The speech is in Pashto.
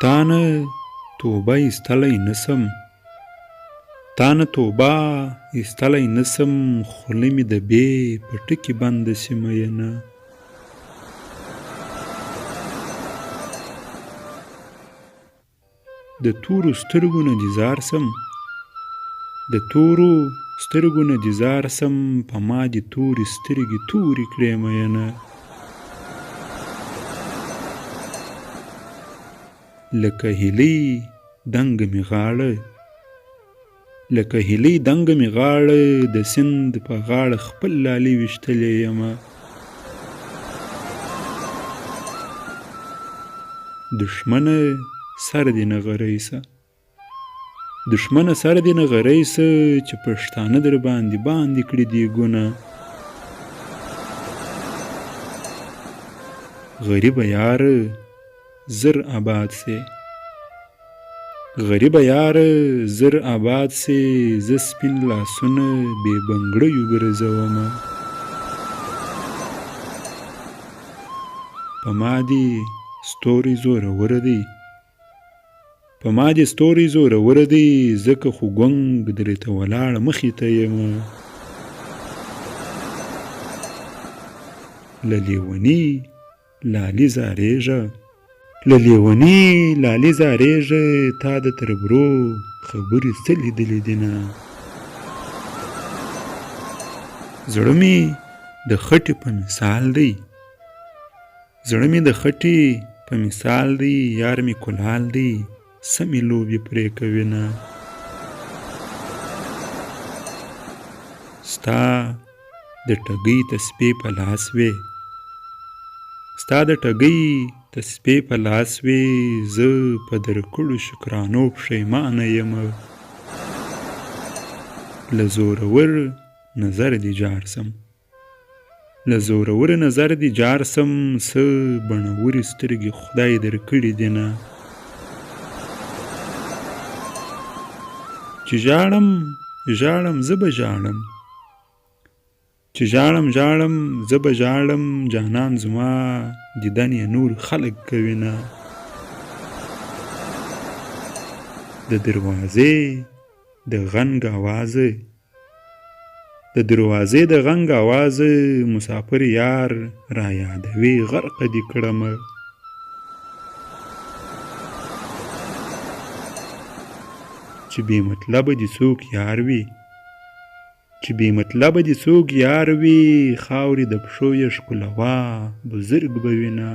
تانه توبه ایستلی نسم، تانه توبه ایستلی نسم، خوله مې د بې په ټکي بنده شي مینه. د تورو سترګو نه دې زار سم، د تورو سترګو نه دې زار سم، په ما دې تورې سترګې تورې کړې مینه. لکه هیلۍ دنګه مې غاړه، لکه هیلۍ دنګه مې غاړه، د سیند په غاړه خپل لالي ویشتلی یمه. دښمنه سر دې نه غری سه، دښمنه سر دې نه غری سه، چې پښتانه در باندې باندې کړي دیګونه. غریبه یاره زر آباد سي، غریبه یاره زر آباد سي، زه سپین لاسونه بې بنګړیو ګرځومه. په ما دې ستوري زوروره دی، په ما دې ستوري زوروره دی، ځکه خو ګونګ درته ولاړه مخې ته یمه. له لیوني لالي زارېږه، له لیوني لالي زارېږه، تا د تربرو خبرې څه لیدلې دینه. زړه مې د خټې په مثال دی، زړه مې د خټې په مثال دی، یار مې کلال دی سمې لوبې پرې کوینه. ستا د ټګۍ تسبې په لاس وې، ستا د ټګۍ تسبې په لاس وې، زه په درکړو شکرانو پښیمانه یمه. له زورور نظر دې جار سم، له زورور نظر دې جار سم، څه بڼورې سترګې خدای درکړي دینه. چې ژاړم ژاړم زه به ژاړم، چې ژاړم ژاړم زه به ژاړم، جانان زما دیدن یې نور خلق کوینه. د دروازې د غنګ آوازه، د دروازې د غنګ آوازه، مسافر یار را یادوي غرقه دې کړمه. چې بې مطلبه دې څوک یار وي، چې بې مطلبه دې څوک یار وي، خاورې د پښو یې ښکلوه بزرګ به وینه.